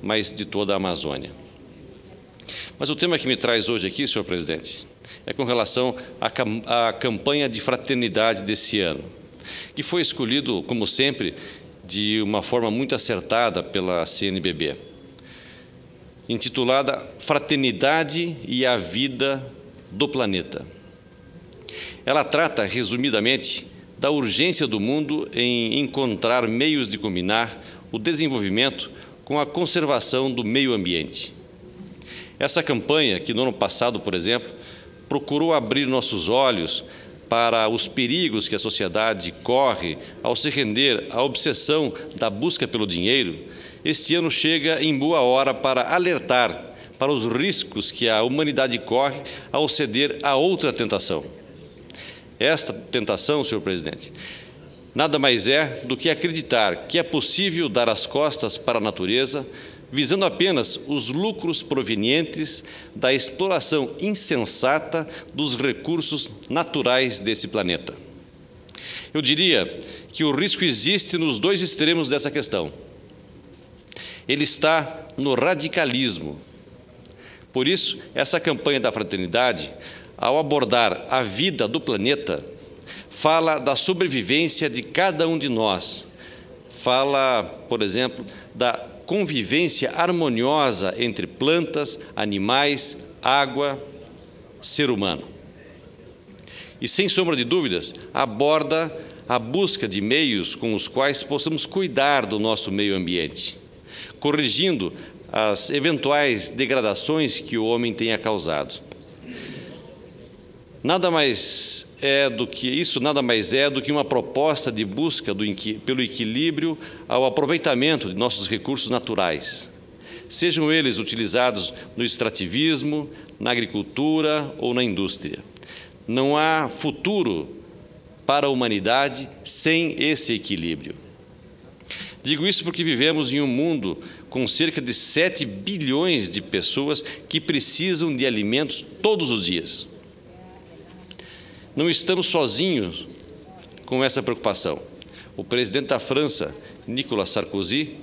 mas de toda a Amazônia. Mas o tema que me traz hoje aqui, senhor presidente, é com relação à campanha de fraternidade desse ano, que foi escolhido, como sempre, de uma forma muito acertada pela CNBB, intitulada Fraternidade e a Vida do Planeta. Ela trata, resumidamente, da urgência do mundo em encontrar meios de combinar o desenvolvimento com a conservação do meio ambiente. Essa campanha, que no ano passado, por exemplo, procurou abrir nossos olhos para os perigos que a sociedade corre ao se render à obsessão da busca pelo dinheiro, este ano chega em boa hora para alertar para os riscos que a humanidade corre ao ceder a outra tentação. Esta tentação, senhor presidente, nada mais é do que acreditar que é possível dar as costas para a natureza, visando apenas os lucros provenientes da exploração insensata dos recursos naturais desse planeta. Eu diria que o risco existe nos dois extremos dessa questão. Ele está no radicalismo. Por isso, essa campanha da fraternidade, ao abordar a vida do planeta, fala da sobrevivência de cada um de nós. Fala, por exemplo, da convivência harmoniosa entre plantas, animais, água, ser humano. E, sem sombra de dúvidas, aborda a busca de meios com os quais possamos cuidar do nosso meio ambiente, corrigindo as eventuais degradações que o homem tenha causado. Nada mais é do que uma proposta de busca pelo equilíbrio ao aproveitamento de nossos recursos naturais, sejam eles utilizados no extrativismo, na agricultura ou na indústria. Não há futuro para a humanidade sem esse equilíbrio. Digo isso porque vivemos em um mundo com cerca de 7 bilhões de pessoas que precisam de alimentos todos os dias. Não estamos sozinhos com essa preocupação. O presidente da França, Nicolas Sarkozy,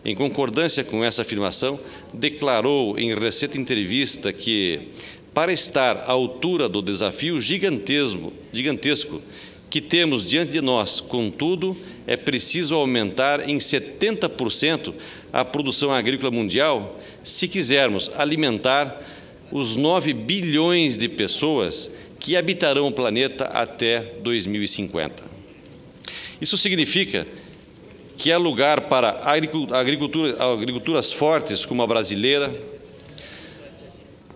em concordância com essa afirmação, declarou em recente entrevista que, para estar à altura do desafio gigantesco que temos diante de nós, contudo, é preciso aumentar em 70% a produção agrícola mundial se quisermos alimentar os 9 bilhões de pessoas que habitarão o planeta até 2050. Isso significa que há lugar para agriculturas fortes como a brasileira,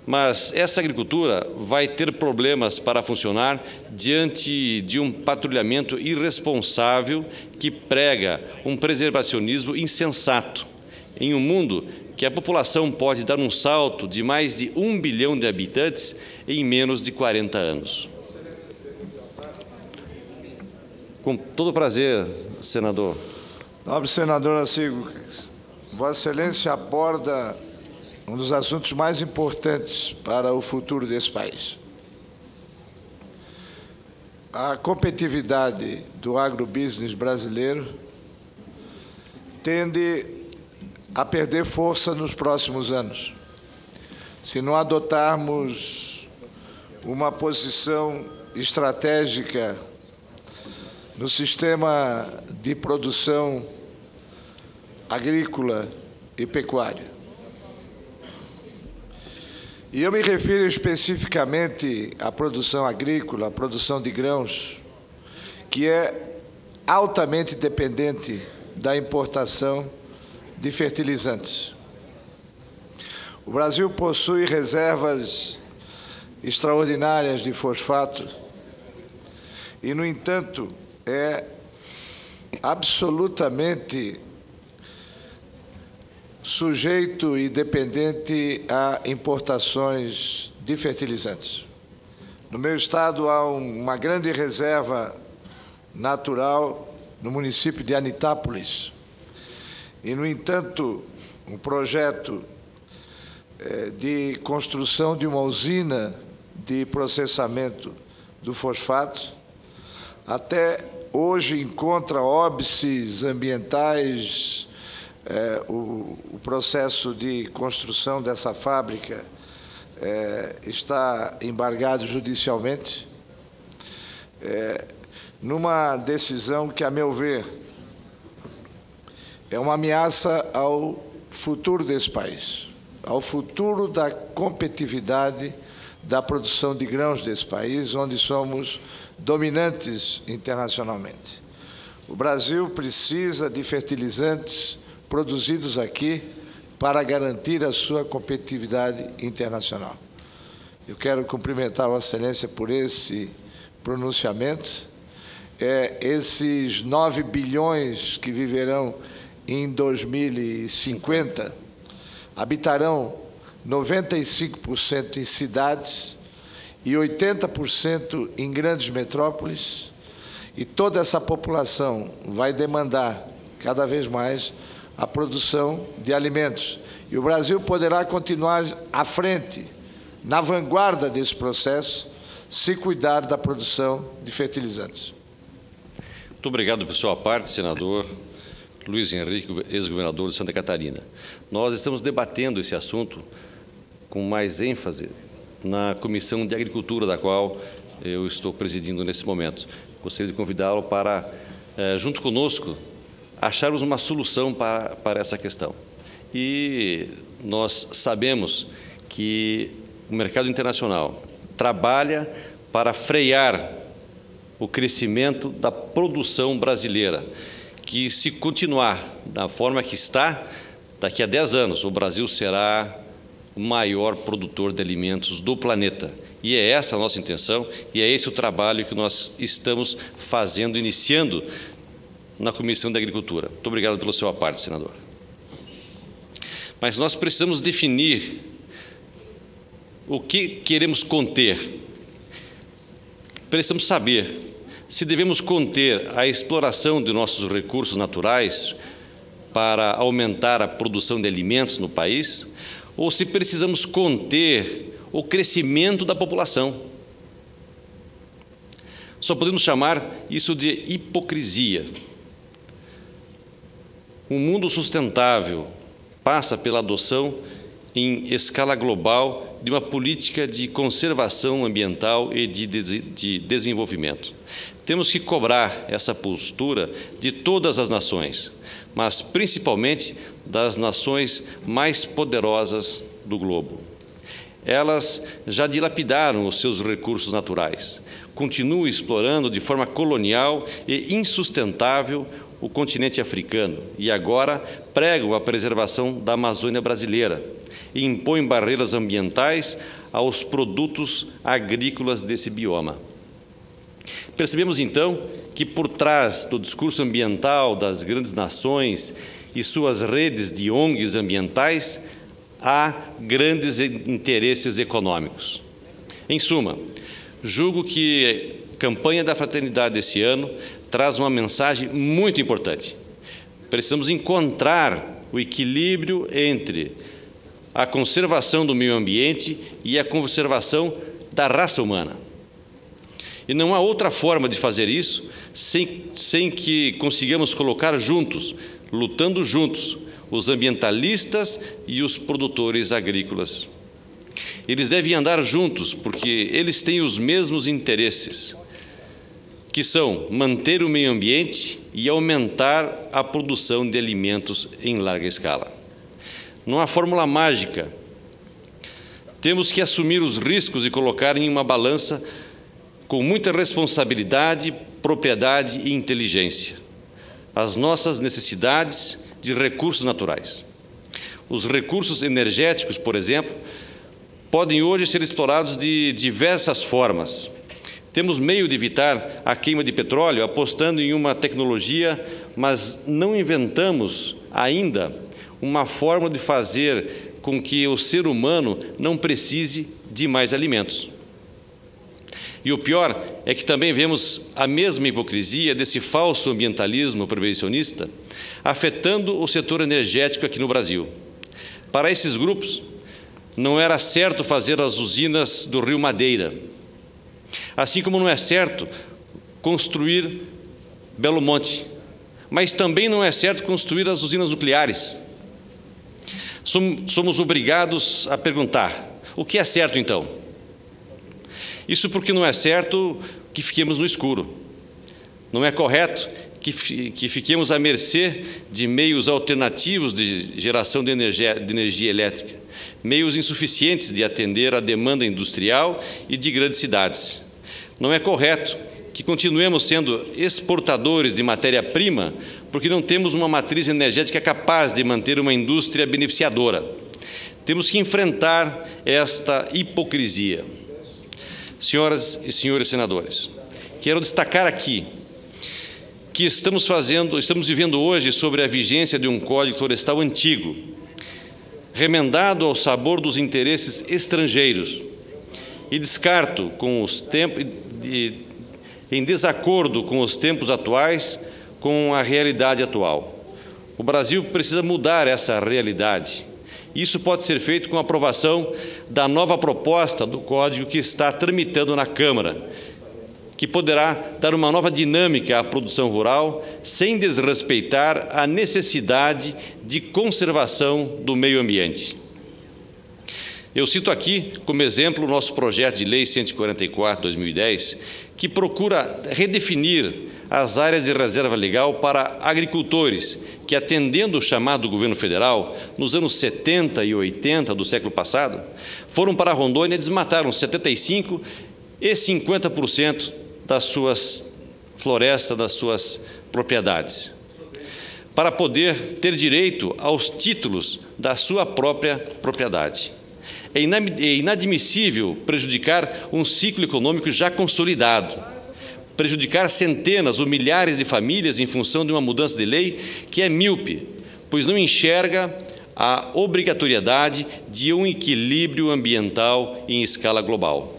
mas essa agricultura vai ter problemas para funcionar diante de um patrulhamento irresponsável que prega um preservacionismo insensato em um mundo que a população pode dar um salto de mais de 1 bilhão de habitantes em menos de 40 anos. Com todo prazer, senador. Nobre senador Arcigo, Vossa Excelência aborda um dos assuntos mais importantes para o futuro desse país. A competitividade do agrobusiness brasileiro tende a perder força nos próximos anos, se não adotarmos uma posição estratégica no sistema de produção agrícola e pecuária. E eu me refiro especificamente à produção agrícola, à produção de grãos, que é altamente dependente da importação de fertilizantes. O Brasil possui reservas extraordinárias de fosfato e, no entanto, é absolutamente sujeito e dependente a importações de fertilizantes. No meu estado há uma grande reserva natural no município de Anitápolis. E, no entanto, um projeto de construção de uma usina de processamento do fosfato até hoje encontra óbices ambientais, o processo de construção dessa fábrica está embargado judicialmente, numa decisão que, a meu ver, é uma ameaça ao futuro desse país, ao futuro da competitividade da produção de grãos desse país, onde somos dominantes internacionalmente. O Brasil precisa de fertilizantes produzidos aqui para garantir a sua competitividade internacional. Eu quero cumprimentar Vossa Excelência por esse pronunciamento. Esses 9 bilhões que viverão em 2050 habitarão 95% em cidades e 80% em grandes metrópoles, e toda essa população vai demandar cada vez mais a produção de alimentos. E o Brasil poderá continuar à frente, na vanguarda desse processo, se cuidar da produção de fertilizantes. Muito obrigado por sua parte, senador Luiz Henrique, ex-governador de Santa Catarina. Nós estamos debatendo esse assunto com mais ênfase na Comissão de Agricultura, da qual eu estou presidindo nesse momento. Gostaria de convidá-lo para, junto conosco, acharmos uma solução para essa questão. E nós sabemos que o mercado internacional trabalha para frear o crescimento da produção brasileira, que, se continuar da forma que está, daqui a 10 anos o Brasil será o maior produtor de alimentos do planeta. E é essa a nossa intenção, e é esse o trabalho que nós estamos fazendo, iniciando na Comissão de Agricultura. Muito obrigado pela sua parte, senador. Mas nós precisamos definir o que queremos conter. Precisamos saber se devemos conter a exploração de nossos recursos naturais para aumentar a produção de alimentos no país, ou se precisamos conter o crescimento da população. Só podemos chamar isso de hipocrisia. Um mundo sustentável passa pela adoção em escala global de uma política de conservação ambiental e de desenvolvimento. Temos que cobrar essa postura de todas as nações, mas principalmente das nações mais poderosas do globo. Elas já dilapidaram os seus recursos naturais, continuam explorando de forma colonial e insustentável o continente africano e agora pregam a preservação da Amazônia brasileira e impõem barreiras ambientais aos produtos agrícolas desse bioma. Percebemos, então, que por trás do discurso ambiental das grandes nações e suas redes de ONGs ambientais há grandes interesses econômicos. Em suma, julgo que a campanha da fraternidade desse ano traz uma mensagem muito importante. Precisamos encontrar o equilíbrio entre a conservação do meio ambiente e a conservação da raça humana. E não há outra forma de fazer isso sem que consigamos colocar juntos, lutando juntos, os ambientalistas e os produtores agrícolas. Eles devem andar juntos porque eles têm os mesmos interesses, que são manter o meio ambiente e aumentar a produção de alimentos em larga escala. Não há fórmula mágica. Temos que assumir os riscos e colocar em uma balança com muita responsabilidade, propriedade e inteligência as nossas necessidades de recursos naturais. Os recursos energéticos, por exemplo, podem hoje ser explorados de diversas formas. Temos meio de evitar a queima de petróleo apostando em uma tecnologia, mas não inventamos ainda uma forma de fazer com que o ser humano não precise de mais alimentos. E o pior é que também vemos a mesma hipocrisia desse falso ambientalismo prevencionista afetando o setor energético aqui no Brasil. Para esses grupos, não era certo fazer as usinas do Rio Madeira, assim como não é certo construir Belo Monte, mas também não é certo construir as usinas nucleares. somos obrigados a perguntar: o que é certo então? Isso porque não é certo que fiquemos no escuro. Não é correto que fiquemos à mercê de meios alternativos de geração de energia elétrica, meios insuficientes de atender à demanda industrial e de grandes cidades. Não é correto que continuemos sendo exportadores de matéria-prima porque não temos uma matriz energética capaz de manter uma indústria beneficiadora. Temos que enfrentar esta hipocrisia. Senhoras e senhores senadores, quero destacar aqui que estamos vivendo hoje sobre a vigência de um Código Florestal antigo, remendado ao sabor dos interesses estrangeiros, e descarto em desacordo com os tempos atuais, com a realidade atual. O Brasil precisa mudar essa realidade. Isso pode ser feito com a aprovação da nova proposta do Código que está tramitando na Câmara, que poderá dar uma nova dinâmica à produção rural, sem desrespeitar a necessidade de conservação do meio ambiente. Eu cito aqui, como exemplo, o nosso projeto de Lei 144/2010, que procura redefinir as áreas de reserva legal para agricultores que, atendendo o chamado governo federal, nos anos 70 e 80 do século passado, foram para Rondônia e desmataram 75% e 50% das suas florestas, das suas propriedades, para poder ter direito aos títulos da sua própria propriedade. É inadmissível prejudicar um ciclo econômico já consolidado, prejudicar centenas ou milhares de famílias em função de uma mudança de lei que é míope, pois não enxerga a obrigatoriedade de um equilíbrio ambiental em escala global.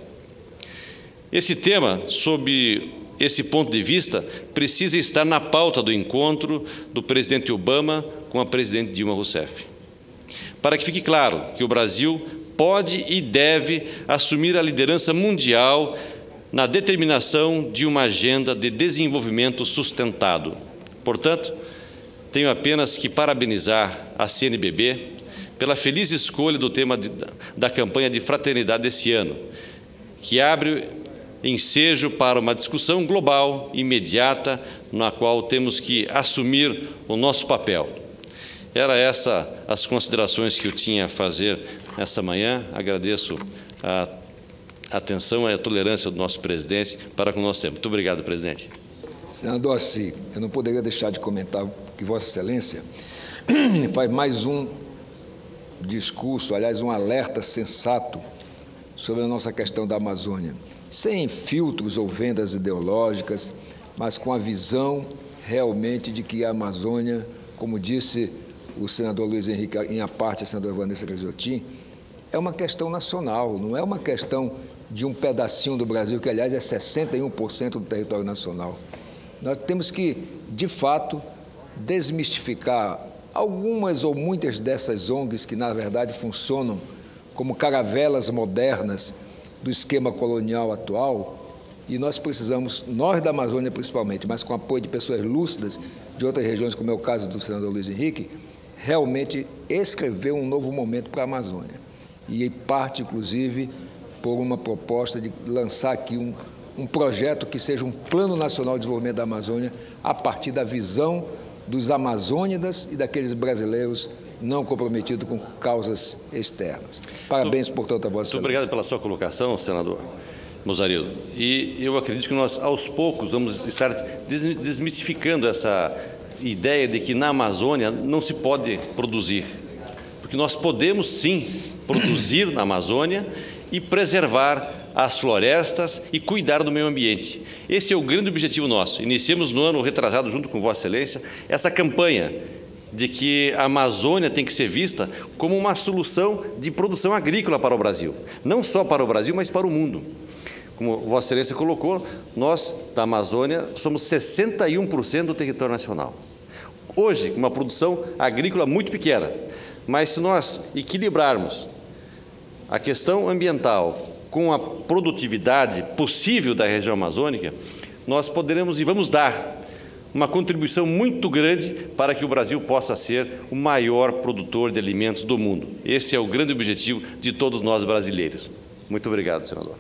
Esse tema, sob esse ponto de vista, precisa estar na pauta do encontro do presidente Obama com a presidente Dilma Rousseff, para que fique claro que o Brasil pode e deve assumir a liderança mundial na determinação de uma agenda de desenvolvimento sustentado. Portanto, tenho apenas que parabenizar a CNBB pela feliz escolha do tema da campanha de fraternidade desse ano, que abre ensejo para uma discussão global, imediata, na qual temos que assumir o nosso papel. Era essa as considerações que eu tinha a fazer nessa manhã. Agradeço a atenção e a tolerância do nosso presidente para com o nosso tempo. Muito obrigado, presidente. Senador Assi, eu não poderia deixar de comentar que Vossa Excelência faz mais um discurso, aliás, um alerta sensato sobre a nossa questão da Amazônia, sem filtros ou vendas ideológicas, mas com a visão realmente de que a Amazônia, como disse o senador Luiz Henrique, em a parte a senadora Vanessa Graziotin, é uma questão nacional, não é uma questão de um pedacinho do Brasil, que, aliás, é 61% do território nacional. Nós temos que, de fato, desmistificar algumas ou muitas dessas ONGs que, na verdade, funcionam como caravelas modernas do esquema colonial atual, e nós precisamos, nós da Amazônia principalmente, mas com apoio de pessoas lúcidas de outras regiões, como é o caso do senador Luiz Henrique, realmente escrever um novo momento para a Amazônia. E parte, inclusive, por uma proposta de lançar aqui um projeto que seja um Plano Nacional de Desenvolvimento da Amazônia a partir da visão dos amazônidas e daqueles brasileiros não comprometidos com causas externas. Parabéns, portanto, a Vossa Excelência. Muito obrigado pela sua colocação, senador Mozarildo. E eu acredito que nós, aos poucos, vamos estar desmistificando essa ideia de que na Amazônia não se pode produzir. Porque nós podemos, sim, produzir na Amazônia e preservar as florestas e cuidar do meio ambiente. Esse é o grande objetivo nosso. Iniciamos no ano retrasado, junto com Vossa Excelência, essa campanha de que a Amazônia tem que ser vista como uma solução de produção agrícola para o Brasil. Não só para o Brasil, mas para o mundo. Como Vossa Excelência colocou, nós, da Amazônia, somos 61% do território nacional. Hoje, uma produção agrícola muito pequena, mas se nós equilibrarmos a questão ambiental com a produtividade possível da região amazônica, nós poderemos e vamos dar uma contribuição muito grande para que o Brasil possa ser o maior produtor de alimentos do mundo. Esse é o grande objetivo de todos nós brasileiros. Muito obrigado, senador.